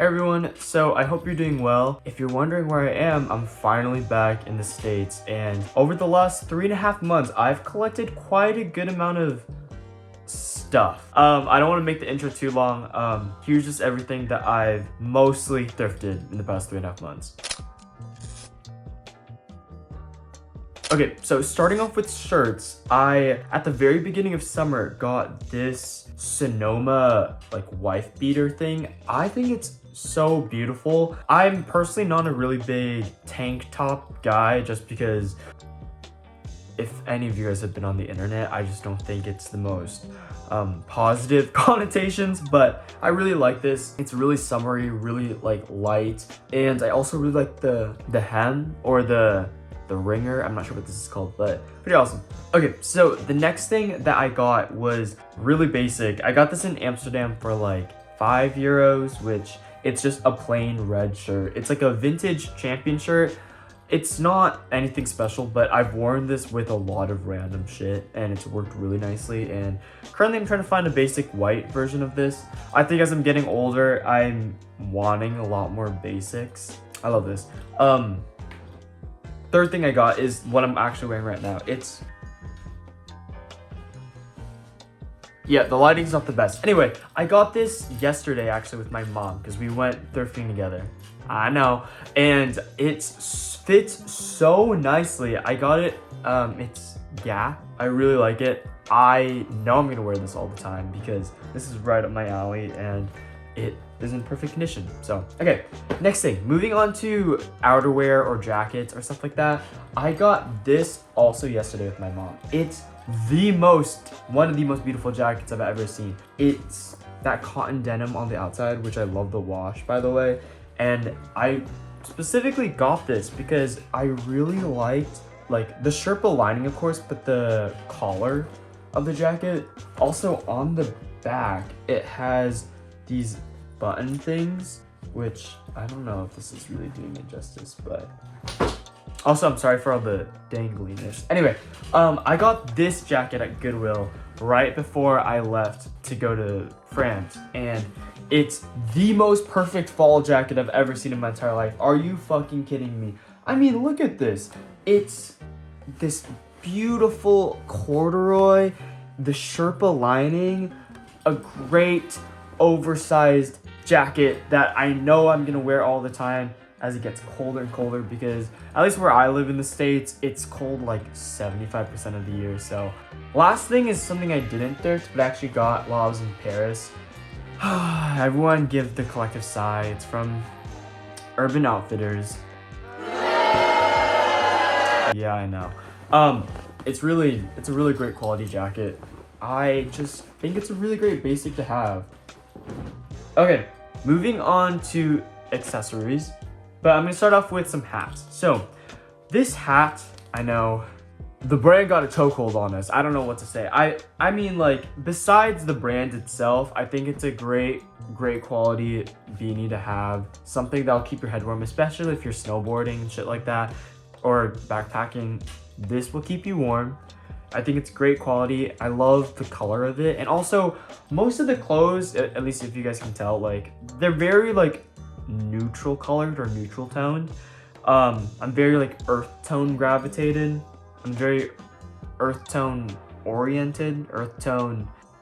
everyone, so I hope you're doing well. If you're wondering where I am, I'm finally back in the States, and over the last 3.5 months, I've collected quite a good amount of stuff. I don't want to make the intro too long. Here's just everything that I've mostly thrifted in the past 3.5 months. Okay, so starting off with shirts, I, at the very beginning of summer, got this Sonoma, like, wife beater thing. I think it's so beautiful. I'm personally not a really big tank top guy, just because if any of you guys have been on the internet, I just don't think it's the most positive connotations, but I really like this. It's really summery, really like light, and I also really like the hem, or the ringer. I'm not sure what this is called, but pretty awesome. Okay, so the next thing that I got was really basic. I got this in Amsterdam for like €5, which it's just a plain red shirt. It's like a vintage champion shirt. It's not anything special, but I've worn this with a lot of random shit and it's worked really nicely. And currently I'm trying to find a basic white version of this. I think as I'm getting older, I'm wanting a lot more basics. I love this. Third thing I got is what I'm actually wearing right now. Yeah, the lighting's not the best. Anyway, I got this yesterday actually with my mom because we went thrifting together. I know, and it fits so nicely. I got it, it's Gap. I really like it. I know I'm gonna wear this all the time because this is right up my alley and it is in perfect condition. So, okay, next thing, moving on to outerwear or jackets or stuff like that. I got this also yesterday with my mom. It's one of the most beautiful jackets I've ever seen. It's that cotton denim on the outside, which I love the wash, by the way. And I specifically got this because I really liked like the Sherpa lining, of course, but the collar of the jacket. Also on the back, it has these button things, which I don't know if this is really doing it justice, but also I'm sorry for all the dangliness. Anyway, I got this jacket at Goodwill right before I left to go to France, and it's the most perfect fall jacket I've ever seen in my entire life. Are you fucking kidding me? I mean, look at this. It's this beautiful corduroy, the Sherpa lining, a great oversized jacket that I know I'm gonna wear all the time as it gets colder and colder, because at least where I live in the States, it's cold like 75% of the year. So last thing is something I didn't thrift, but actually got while I was in Paris. Everyone give the collective sigh. It's from Urban Outfitters. Yeah, I know. It's a really great quality jacket. I just think it's a really great basic to have. Okay, moving on to accessories, but I'm gonna start off with some hats. So this hat, I know the brand got a chokehold on us. I don't know what to say. I mean, like, besides the brand itself, I think it's a great quality beanie to have. Something that'll keep your head warm, especially if you're snowboarding and shit like that, or backpacking. This will keep you warm. I think it's great quality. I love the color of it. And also, most of the clothes, at least if you guys can tell, like, they're very, like, neutral colored or neutral toned. I'm very, like, earth tone gravitated. I'm very earth tone oriented,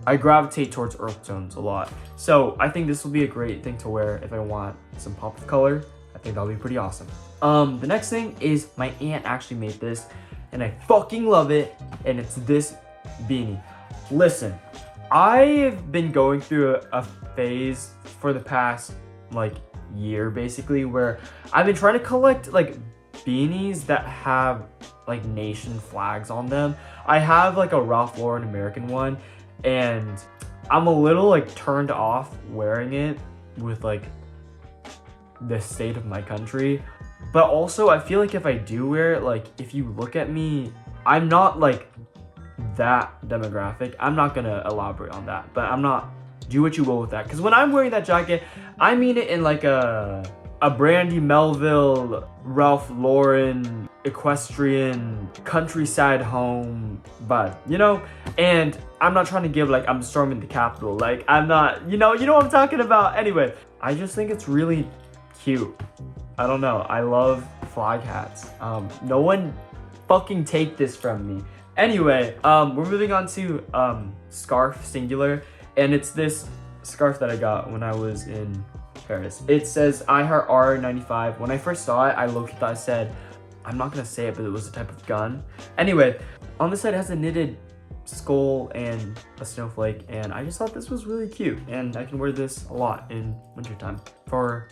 I gravitate towards earth tones a lot. So I think this will be a great thing to wear if I want some pop of color. I think that'll be pretty awesome. The next thing is my aunt actually made this and I fucking love it, and it's this beanie. Listen, I've been going through a phase for the past like year basically where I've been trying to collect like beanies that have like nation flags on them. I have like a Ralph Lauren American one, and I'm a little like turned off wearing it with like the state of my country. But also I feel like if I do wear it, like if you look at me, I'm not like that demographic. I'm not gonna elaborate on that, but I'm not, do what you will with that. Because when I'm wearing that jacket, I mean it in like a a Brandy Melville, Ralph Lauren, equestrian, countryside home, but you know, and I'm not trying to give like I'm storming the Capitol, like I'm not, you know what I'm talking about. Anyway, I just think it's really cute. I don't know, I love flag hats. No one fucking take this from me. Anyway, we're moving on to scarf singular, and it's this scarf that I got when I was in Paris. It says I Heart R95. When I first saw it, I looked at that, I said, I'm not gonna say it, but it was a type of gun. Anyway, on the side it has a knitted skull and a snowflake, and I just thought this was really cute, and I can wear this a lot in wintertime for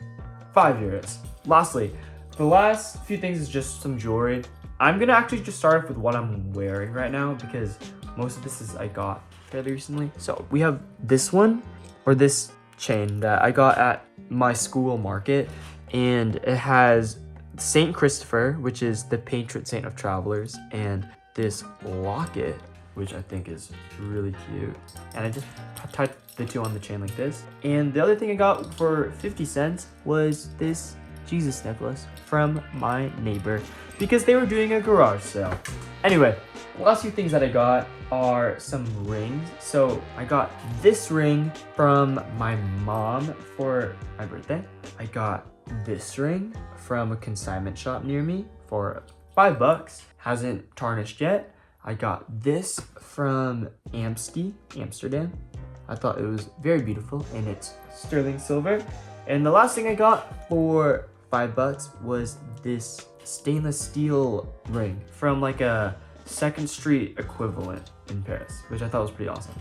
5 years. Lastly, the last few things is just some jewelry. I'm gonna actually just start off with what I'm wearing right now because most of this is I got fairly recently. So we have this one, or this chain that I got at my school market, and it has Saint Christopher, which is the patron saint of travelers, and this locket, which I think is really cute. And I just tied the two on the chain like this. And the other thing I got for 50 cents was this Jesus necklace from my neighbor because they were doing a garage sale. Anyway, the last few things that I got are some rings. So I got this ring from my mom for my birthday. I got this ring from a consignment shop near me for $5. Hasn't tarnished yet. I got this from Amsterdam. I thought it was very beautiful, and it's sterling silver. And the last thing I got for $5 was this stainless steel ring from like a 2nd Street equivalent in Paris, which I thought was pretty awesome.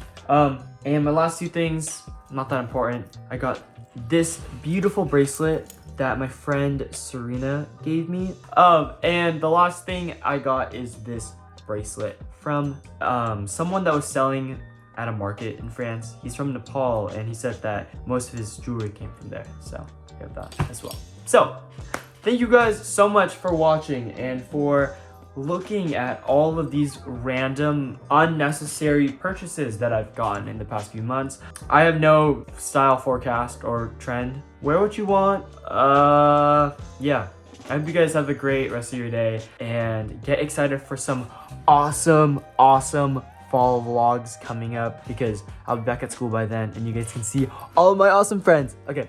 And my last two things, not that important. I got this beautiful bracelet that my friend Serena gave me. And the last thing I got is this bracelet from someone that was selling at a market in France. He's from Nepal, and he said that most of his jewelry came from there. So I have that as well. So thank you guys so much for watching and for looking at all of these random unnecessary purchases that I've gotten in the past few months. I have no style forecast or trend. Wear what you want. Yeah. I hope you guys have a great rest of your day and get excited for some awesome fall vlogs coming up because I'll be back at school by then and you guys can see all of my awesome friends. Okay,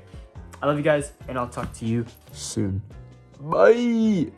I love you guys and I'll talk to you soon. Bye.